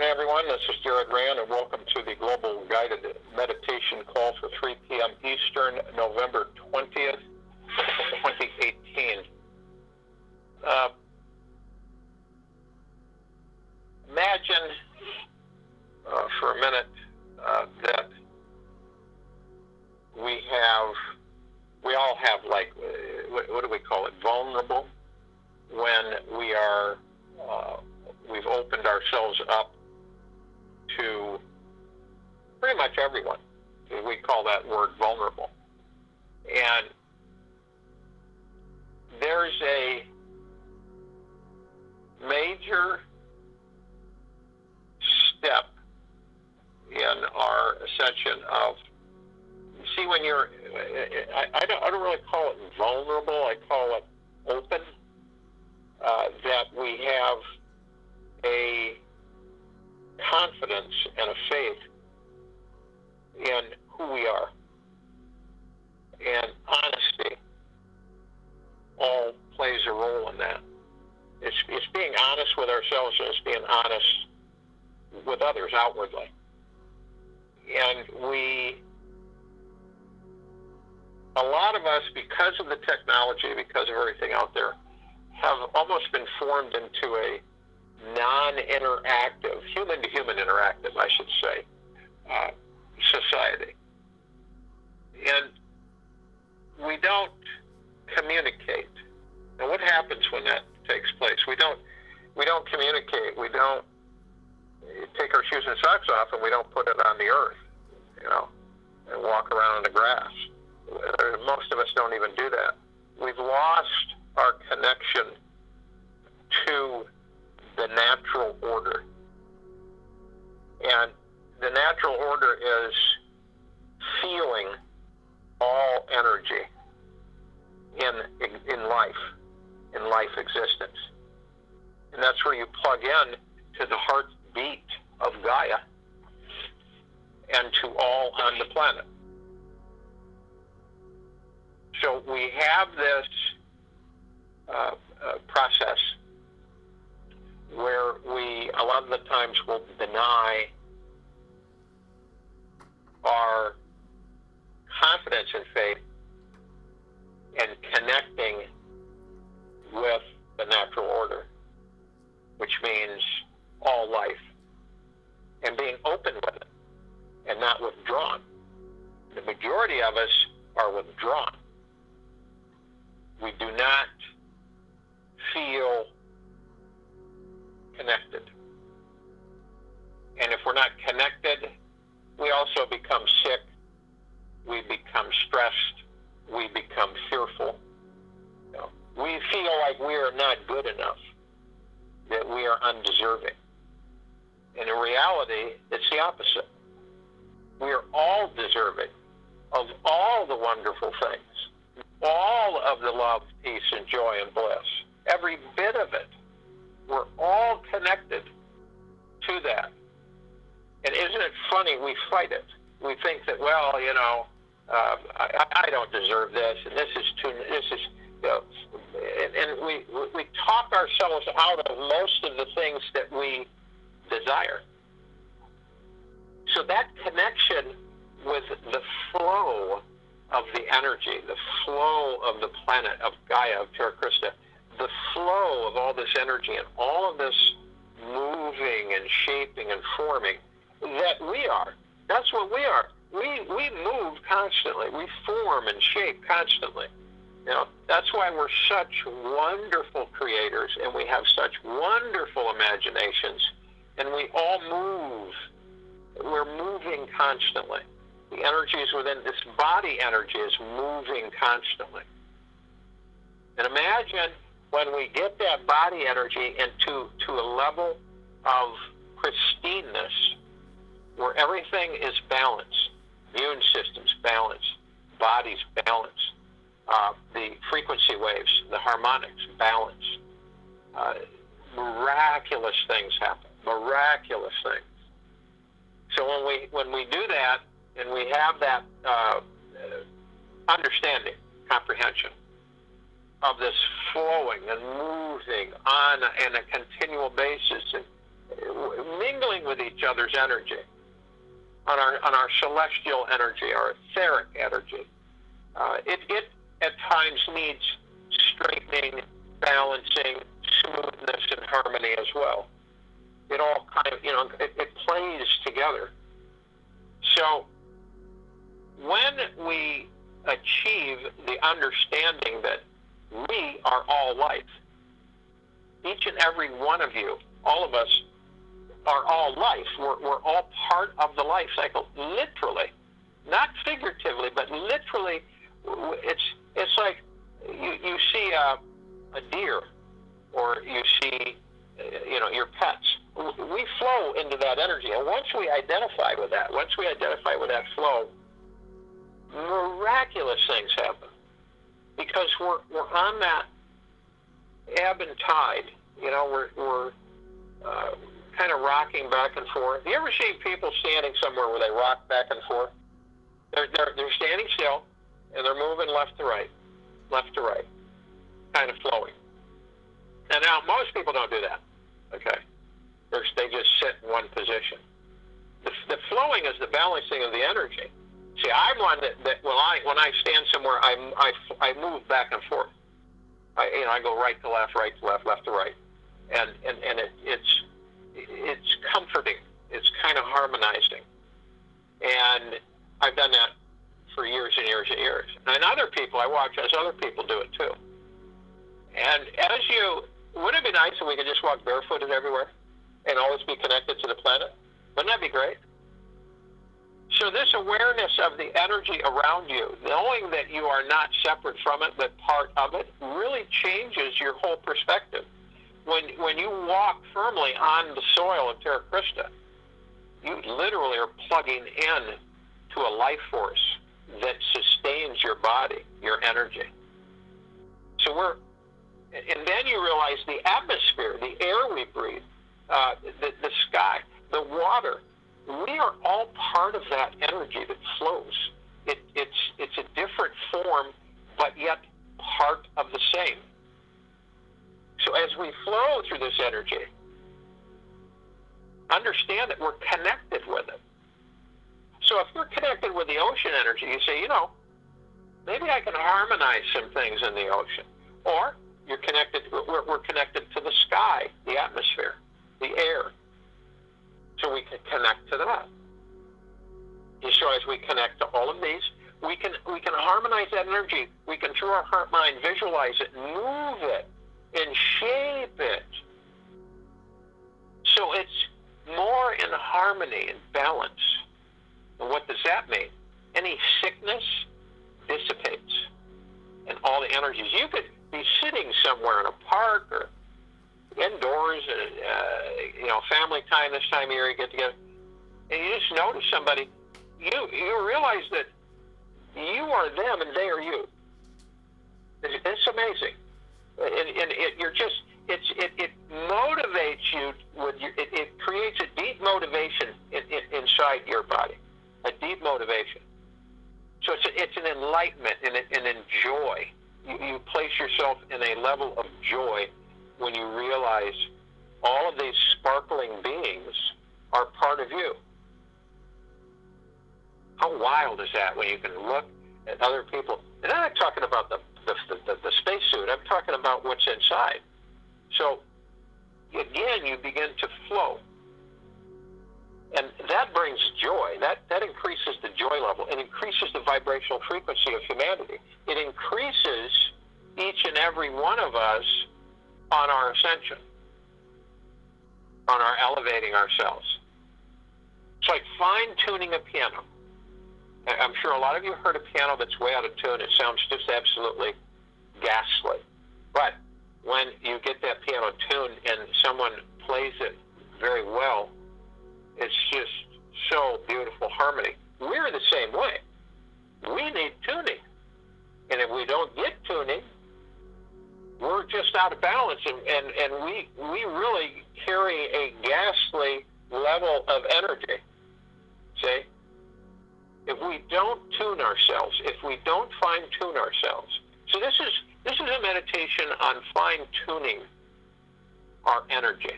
afternoon, everyone. This is Jared Rand, and welcome to the Global Guided Meditation Call for 3 p.m. Eastern, November 20th, 2018. Imagine for a minute that we all have, like, what do we call it, vulnerable, when we are, we've opened ourselves up to pretty much everyone. We call that word vulnerable. And there's a major step in our ascension of, see, when you're, I don't really call it vulnerable, I call it open, that we have a confidence and a faith in who we are. And honesty all plays a role in that. It's being honest with ourselves, and it's being honest with others outwardly. And a lot of us, because of the technology, because of everything out there, have almost been formed into a non-interactive, human-to-human interactive, I should say, society. And we don't communicate. And what happens when that takes place? We don't communicate. We don't take our shoes and socks off, and we don't put it on the earth, and walk around in the grass. Most of us don't even do that. We've lost our connection to the natural order. And the natural order is feeling all energy in life existence. And that's where you plug in to the heartbeat of Gaia and to all on the planet. So we have this process where we, a lot of the times, will deny our confidence and faith and connecting with the natural order, which means all life, and being open with it and not withdrawn. The majority of us are withdrawn. We do not feel connected. And if we're not connected, we also become sick, we become stressed, we become fearful. We feel like we are not good enough, that we are undeserving. And in reality, it's the opposite. We are all deserving of all the wonderful things, all of the love, peace, and joy and bliss, every bit of it. We're all connected to that. And isn't it funny? We fight it. We think that, well, I don't deserve this, and and we talk ourselves out of most of the things that we desire. So that connection with the flow of the energy, the flow of the planet, of Gaia, of Terra Christa, the flow of all this energy and all of this moving and shaping and forming that we are. That's what we are. We move constantly. We form and shape constantly. That's why we're such wonderful creators, and we have such wonderful imaginations, and we all move. We're moving constantly. The energies within this body energy is moving constantly. And imagine when we get that body energy into a level of pristineness where everything is balanced, immune system's balanced, body's balanced, the frequency waves, the harmonics balanced. Miraculous things happen. Miraculous things. So when we do that, and we have that understanding, comprehension of this flowing and moving on a continual basis, mingling with each other's energy, on our celestial energy, our etheric energy. It at times needs straightening, balancing, smoothness, and harmony as well. It all kind of, it plays together. So when we achieve the understanding that we are all life, each and every one of you, all of us, are all life. We're all part of the life cycle, literally, not figuratively, but literally. It's like you see a deer, or you see your pets. We flow into that energy, and once we identify with that flow, miraculous things happen, because we're on that ebb and tide. We're kind of rocking back and forth. You ever see people standing somewhere where they rock back and forth? They're standing still, and they're moving left to right, kind of flowing. And now most people don't do that. Okay, they just sit in one position. The flowing is the balancing of the energy. See, I'm one that when I stand somewhere, I move back and forth. I go right to left, left to right, and it's comforting. It's kind of harmonizing, and I've done that for years and years and years. And other people, I watch as other people do it too. And wouldn't it be nice if we could just walk barefooted everywhere and always be connected to the planet? Wouldn't that be great? So this awareness of the energy around you, knowing that you are not separate from it, but part of it, really changes your whole perspective. When you walk firmly on the soil of Terra Christa, you literally are plugging in to a life force that sustains your body, your energy. And then you realize the atmosphere, the air we breathe, the sky, the water, we are all part of that energy that flows. It's a different form, but yet part of the same. So as we flow through this energy, understand that we're connected with it. So if you're connected with the ocean energy, you say, maybe I can harmonize some things in the ocean. Or we're connected to the sky, the atmosphere, the air. So we can connect to that. So as we connect to all of these, we can harmonize that energy. We can, through our heart mind, visualize it, move it, and shape it. So it's more in harmony and balance. And what does that mean? Any sickness dissipates. And all the energies. You could be sitting somewhere in a park or indoors, family time, this time of year, you get together, and you just notice somebody, you realize that you are them and they are you. It's amazing. And it motivates you it creates a deep motivation inside your body, a deep motivation. So it's an enlightenment and an joy. You place yourself in a level of joy when you realize all of these sparkling beings are part of you. How wild is that when you can look at other people? And I'm not talking about the spacesuit. I'm talking about what's inside. So, again, you begin to flow. And that brings joy. That increases the joy level. It increases the vibrational frequency of humanity. It increases each and every one of us on our ascension, on our elevating ourselves. It's like fine-tuning a piano. I'm sure a lot of you heard a piano that's way out of tune. It sounds just absolutely ghastly. But when you get that piano tuned and someone plays it very well, it's just so beautiful harmony. We're the same way. We need tuning. And if we don't get tuning, we're just out of balance, and we really carry a ghastly level of energy. See? If we don't tune ourselves, if we don't fine-tune ourselves. So this is a meditation on fine-tuning our energy.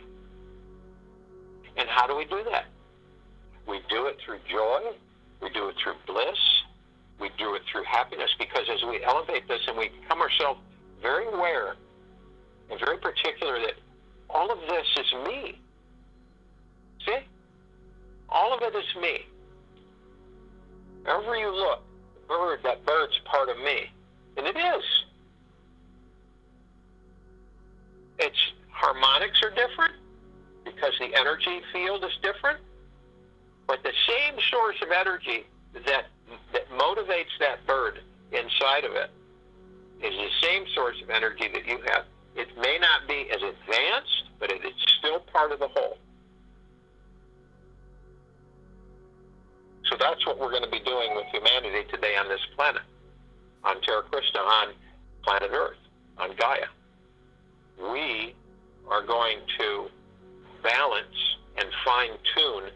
And how do we do that? We do it through joy. We do it through bliss. We do it through happiness, because as we elevate this and we become ourselves very aware and very particular that all of this is me. See? All of it is me. Wherever you look, that bird's part of me. And it is. Its harmonics are different because the energy field is different. But the same source of energy that motivates that bird inside of it is the same source of energy that you have. It may not be as advanced, but it is still part of the whole. So that's what we're going to be doing with humanity today on this planet, on Terra Christa, on planet Earth, on Gaia. We are going to balance and fine-tune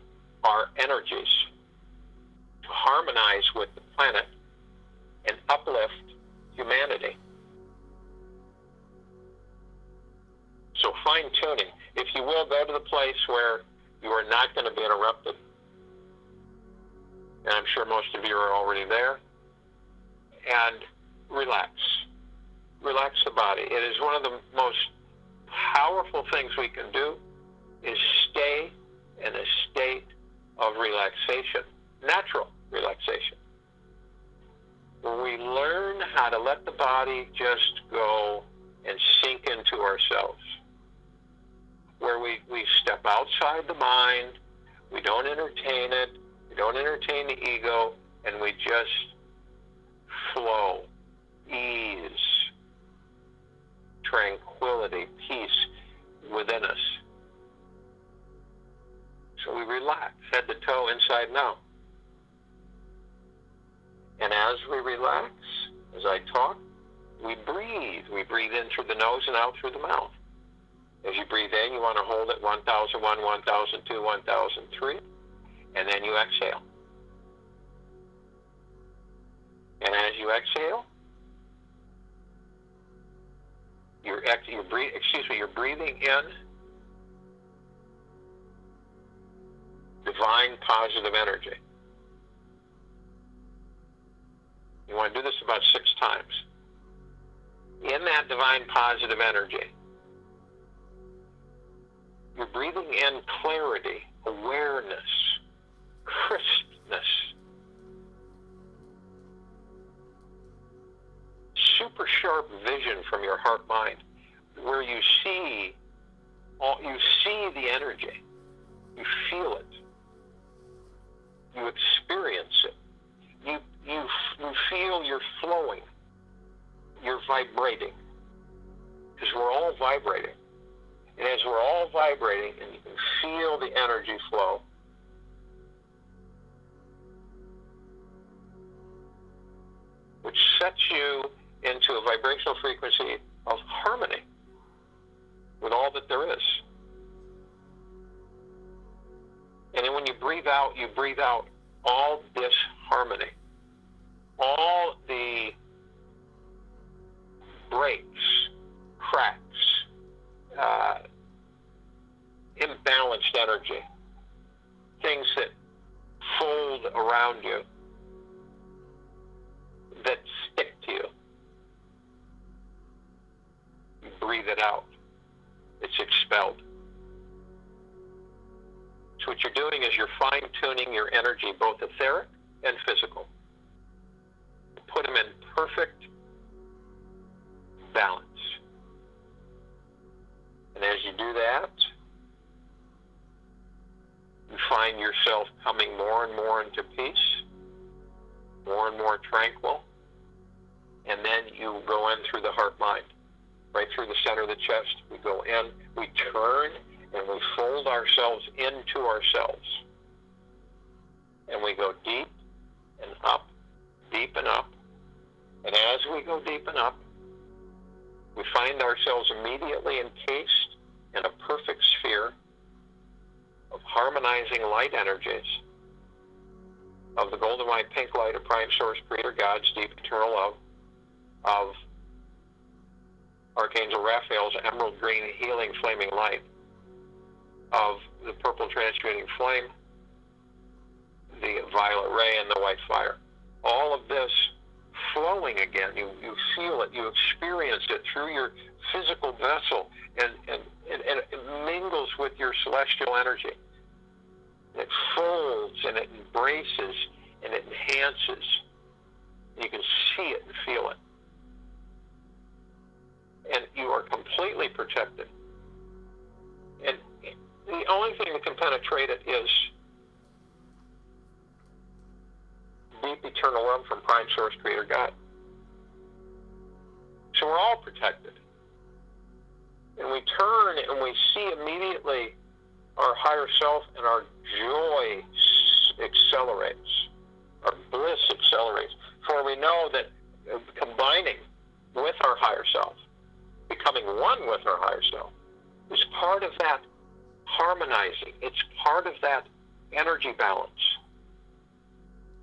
our energies to harmonize with the planet and uplift humanity. So fine-tuning, if you will, go to the place where you are not going to be interrupted. And I'm sure most of you are already there. And relax. Relax the body. It is one of the most powerful things we can do is stay in a state of relaxation, natural relaxation. Where we learn how to let the body just go and sink into ourselves. Where we step outside the mind, we don't entertain it, we don't entertain the ego, and we just flow, ease, tranquility, peace within us. So we relax, head to toe, inside and out. And as we relax, as I talk, we breathe. We breathe in through the nose and out through the mouth. As you breathe in, you want to hold it 1001, 1002, 1003, and then you exhale. And as you exhale, you're breathing in divine positive energy. You want to do this about 6 times. In that divine positive energy, you're breathing in clarity, awareness, crispness, super sharp vision from your heart mind, where you see the energy, you feel it, you experience it, you feel you're flowing, you're vibrating, because we're all vibrating. And as we're all vibrating, and you can feel the energy flow, which sets you into a vibrational frequency of harmony with all that there is. And then when you breathe out all disharmony, all the breaks, cracks, imbalanced energy, things that fold around you, that stick to you. You breathe it out. It's expelled. So what you're doing is you're fine-tuning your energy, both etheric and physical. Put them in perfect balance. And as you do that, you find yourself coming more and more into peace, more and more tranquil, and then you go in through the heart-mind, right through the center of the chest. We go in, we turn, and we fold ourselves into ourselves. And we go deep and up, deep and up. And as we go deep and up, we find ourselves immediately encased in a perfect sphere of harmonizing light energies of the golden white pink light of Prime Source Creator God's deep eternal love, of Archangel Raphael's emerald green healing flaming light, of the purple transmuting flame, the violet ray, and the white fire. All of this flowing again. You feel it, you experience it through your physical vessel, and it mingles with your celestial energy. It folds and it embraces and it enhances. You can see it and feel it. And you are completely protected. And the only thing that can penetrate it is deep eternal love from Prime Source Creator God. So we're all protected. And we turn and we see immediately our higher self, and our joy accelerates. Our bliss accelerates. For we know that combining with our higher self, becoming one with our higher self, is part of that harmonizing. It's part of that energy balance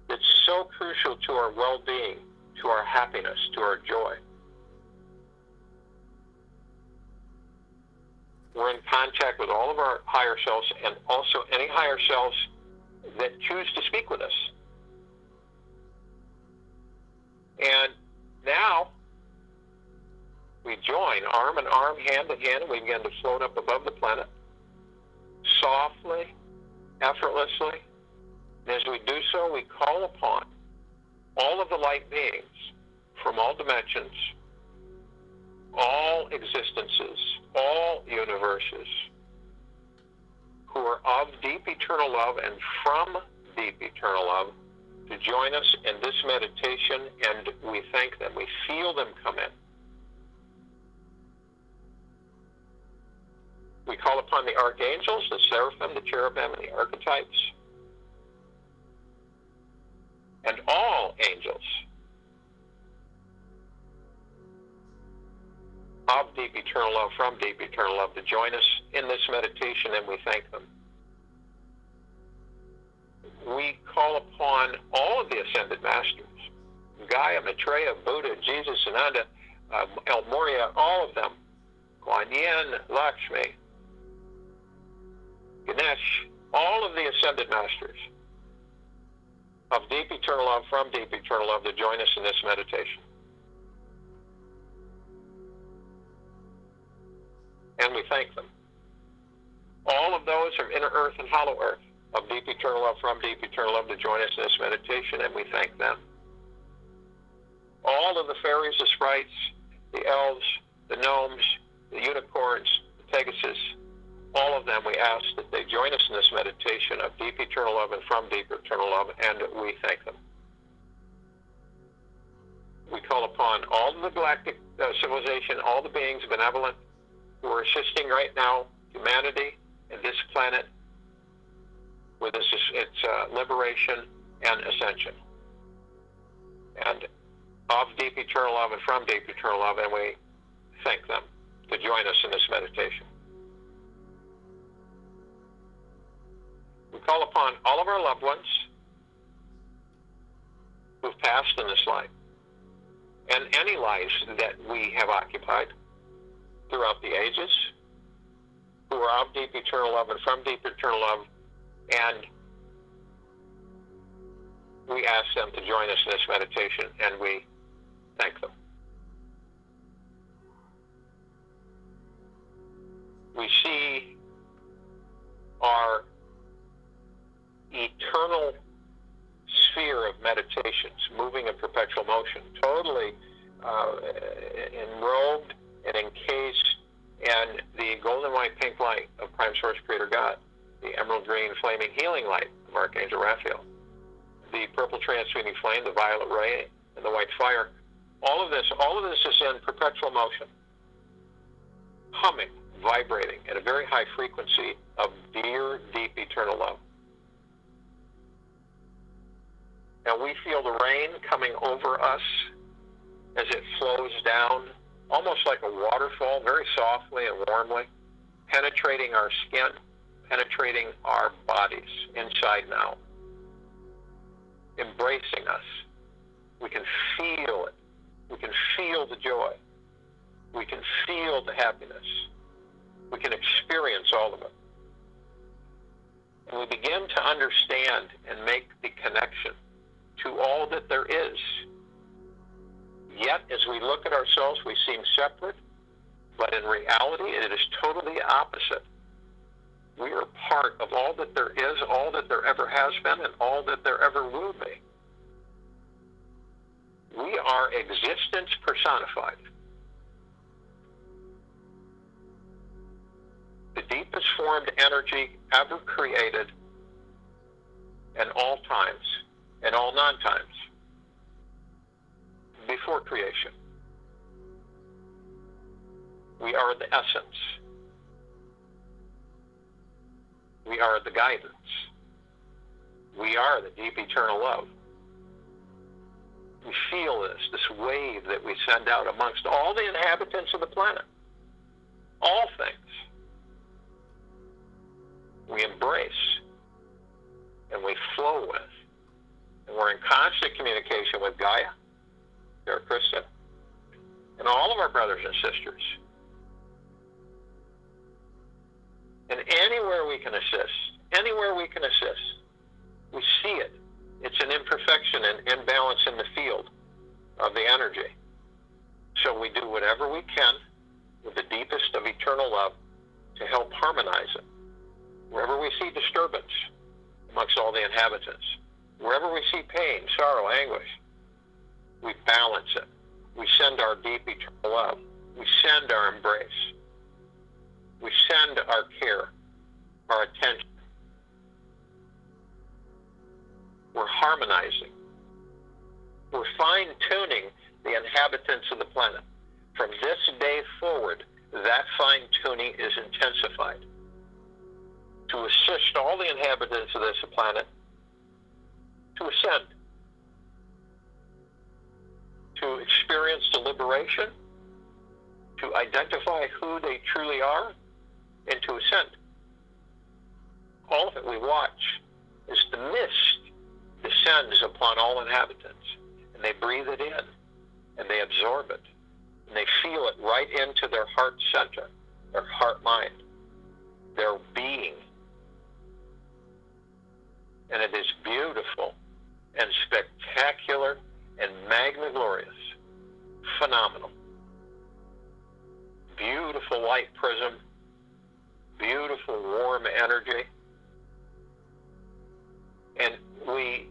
that's so crucial to our well-being, to our happiness, to our joy. We're in contact with all of our higher selves, and also any higher selves that choose to speak with us. And now we join arm in arm, hand in hand, and we begin to float up above the planet, softly, effortlessly. And as we do so, we call upon all of the light beings from all dimensions, all existences, all universes, who are of deep eternal love and from deep eternal love, to join us in this meditation, and we thank them. We feel them come in. We call upon the archangels, the seraphim, the cherubim, and the archetypes, and all angels of deep eternal love, from deep eternal love, to join us in this meditation, and we thank them. We call upon all of the ascended masters, Gaia, Maitreya, Buddha, Jesus, Ananda, El Morya, all of them, Kuan Yin, Lakshmi, Ganesh, all of the ascended masters of deep eternal love, from deep eternal love, to join us in this meditation. And we thank them. All of those from inner earth and hollow earth, of deep eternal love, from deep eternal love, to join us in this meditation, and we thank them. All of the fairies, the sprites, the elves, the gnomes, the unicorns, the Pegasus, all of them, we ask that they join us in this meditation of deep eternal love and from deep eternal love, and we thank them. We call upon all the galactic civilization, all the beings benevolent who are assisting right now humanity and this planet with its liberation and ascension. And of deep eternal love and from deep eternal love, and we thank them to join us in this meditation. We call upon all of our loved ones who've passed in this life, and any lives that we have occupied throughout the ages, who are of deep eternal love and from deep eternal love, and we ask them to join us in this meditation, and we thank them. We see our eternal sphere of meditations moving in perpetual motion, totally enrobed and encased in the golden white pink light of Prime Source Creator God, the emerald green flaming healing light of Archangel Raphael, the purple transmuting flame, the violet ray, and the white fire. All of this is in perpetual motion, humming, vibrating at a very high frequency of dear, deep, eternal love. And we feel the rain coming over us as it flows down, almost like a waterfall, very softly and warmly, penetrating our skin, penetrating our bodies, inside and out, embracing us. We can feel it. We can feel the joy. We can feel the happiness. We can experience all of it. and we begin to understand and make the connection to all that there is. Yet, as we look at ourselves, we seem separate, but in reality, it is totally opposite. We are part of all that there is, all that there ever has been, and all that there ever will be. We are existence personified. The deepest formed energy ever created in all times, in all non-times, before creation. We are the essence. We are the guidance. We are the deep eternal love. We feel this wave that we send out amongst all the inhabitants of the planet. All things. We embrace and we flow with. And we're in constant communication with Gaia, Sarah Kristen, and all of our brothers and sisters. And anywhere we can assist, we see it. It's an imperfection and imbalance in the field of the energy. So we do whatever we can with the deepest of eternal love to help harmonize it. Wherever we see disturbance amongst all the inhabitants, wherever we see pain, sorrow, anguish, we balance it. We send our deep eternal love. We send our embrace. We send our care, our attention. We're harmonizing. We're fine-tuning the inhabitants of the planet. From this day forward, that fine-tuning is intensified to assist all the inhabitants of this planet to ascend, to experience the liberation, to identify who they truly are, and to ascend. All of it we watch as the mist descends upon all inhabitants, and they breathe it in, and they absorb it, and they feel it right into their heart center, their heart mind, their being. And it is beautiful and spectacular and magniglorious, phenomenal. Beautiful light prism, beautiful warm energy. And we,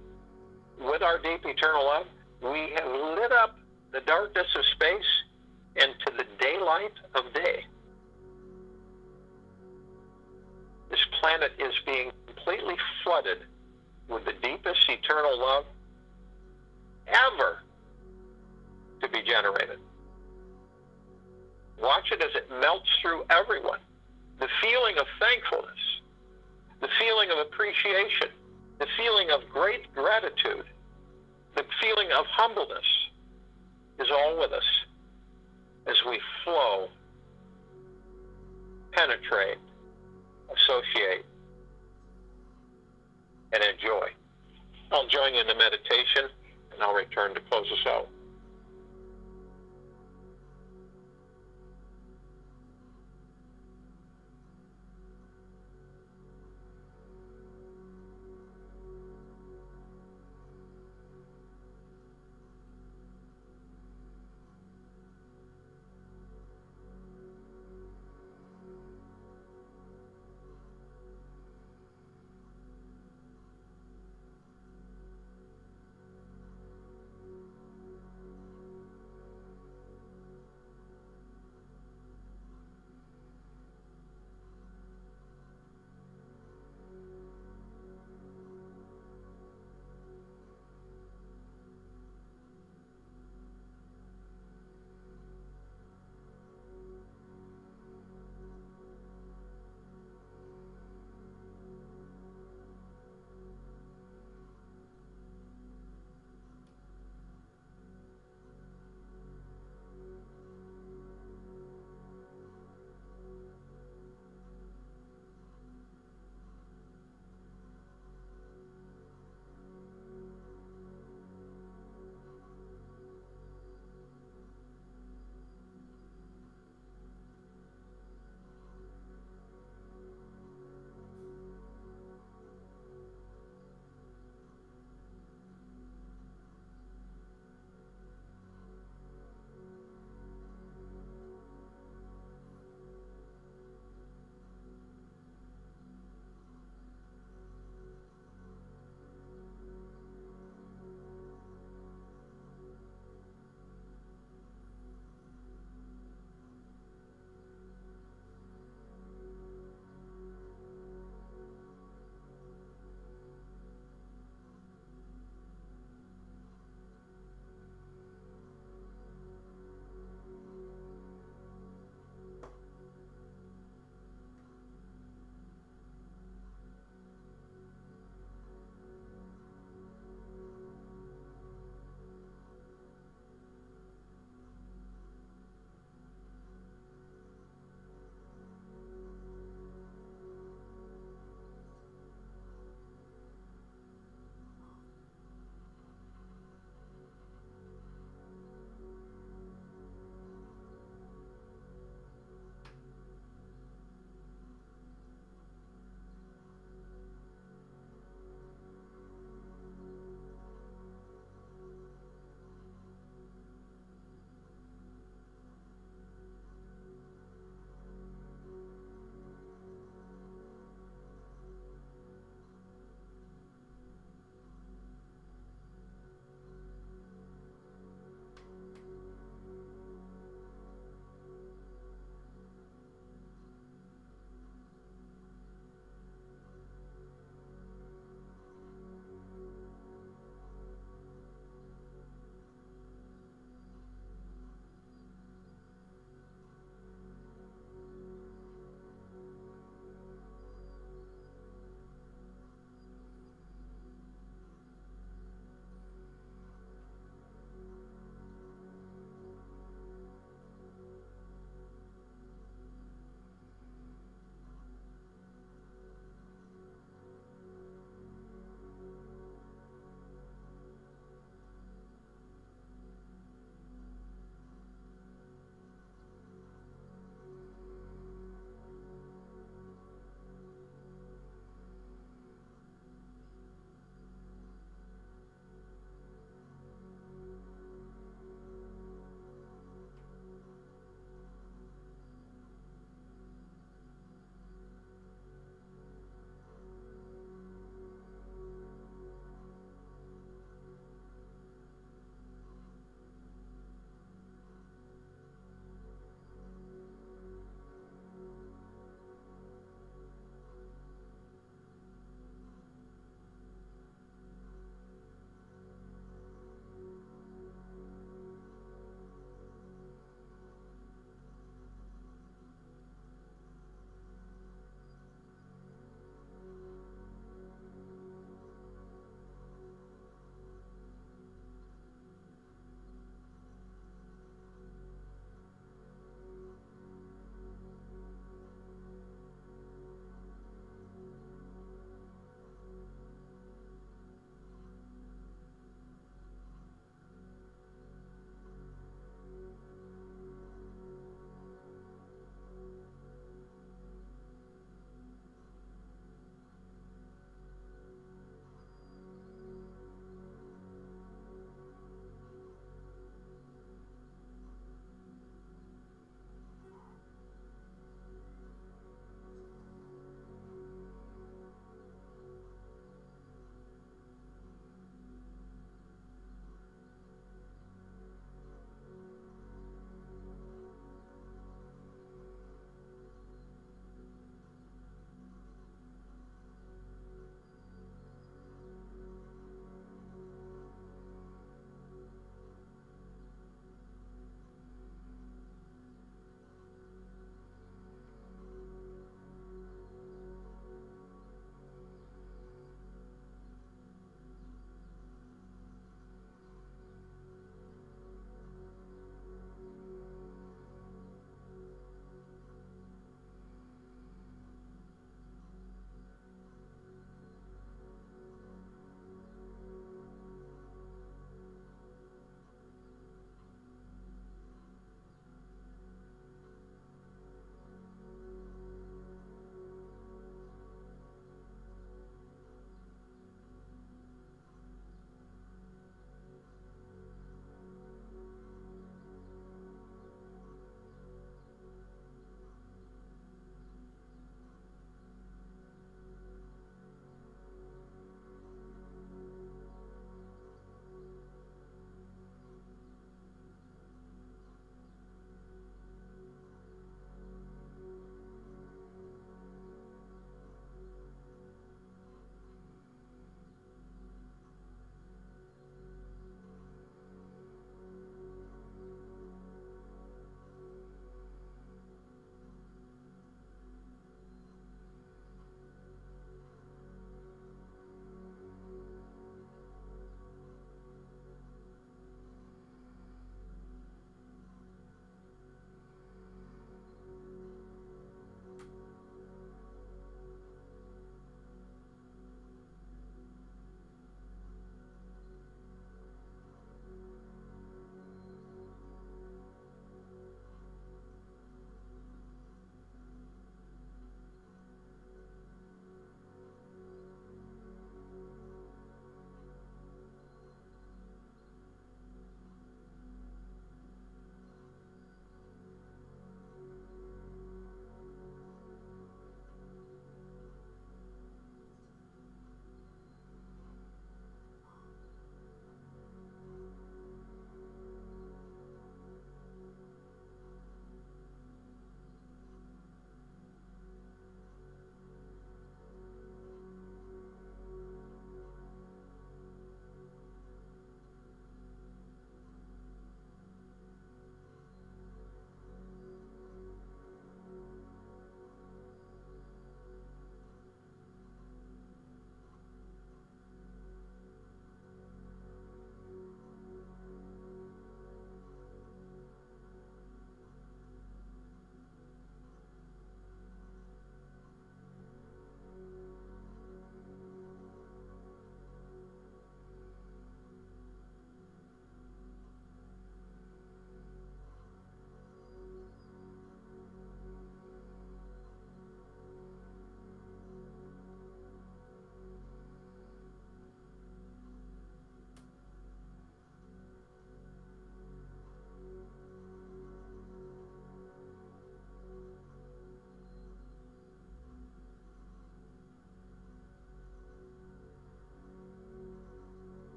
with our deep eternal love, we have lit up the darkness of space into the daylight of day. This planet is being completely flooded with the deepest eternal love ever to be generated. Watch it as it melts through everyone. The feeling of thankfulness, the feeling of appreciation, the feeling of great gratitude, the feeling of humbleness is all with us as we flow, penetrate, associate, and enjoy. I'll join you in the meditation, and I'll return to close us out.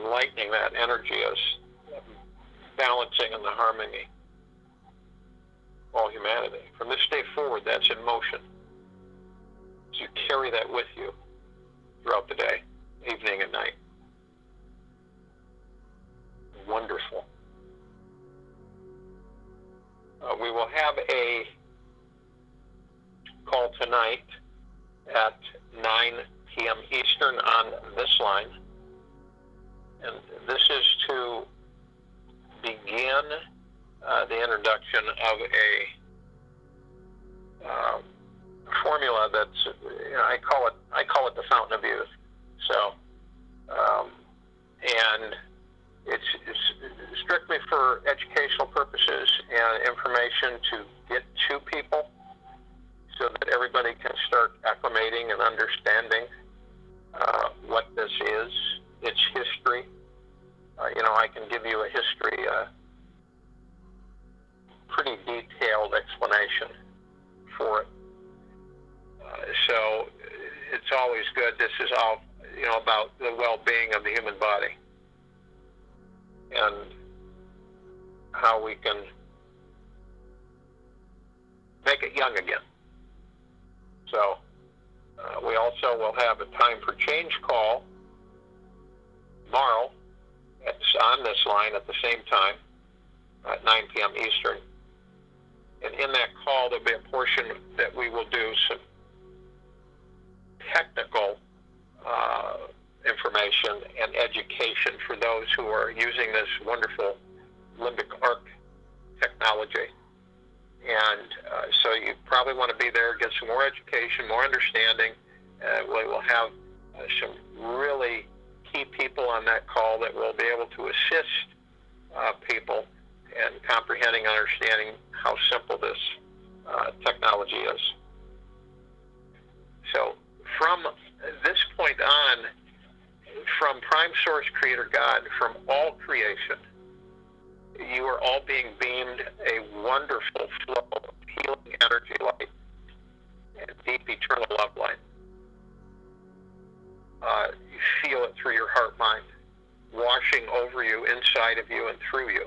enlightening that energy as balancing in the harmony of all humanity. From this day forward, that's in motion. So you carry that with you throughout the day, evening and night. Wonderful. We will have a call tonight at 9 p.m. Eastern on this line. And this is to begin the introduction of a formula that's, I call it the fountain of youth. So, and it's strictly for educational purposes and information to get to people so that everybody can start acclimating and understanding what this is, its history. I can give you a history, pretty detailed explanation for it. So it's always good. This is all, about the well-being of the human body and how we can make it young again. So we also will have a time for change call tomorrow on this line at the same time at 9 p.m. Eastern. And in that call, there'll be a portion that we will do some technical information and education for those who are using this wonderful limbic arc technology. And so you probably want to be there, get some more education, more understanding. We will have some really key people on that call that will be able to assist people in comprehending and understanding how simple this technology is. So from this point on, from Prime Source Creator God, from all creation, you are all being beamed a wonderful flow of healing energy light and deep eternal love light. You feel it through your heart mind, washing over you, inside of you, and through you.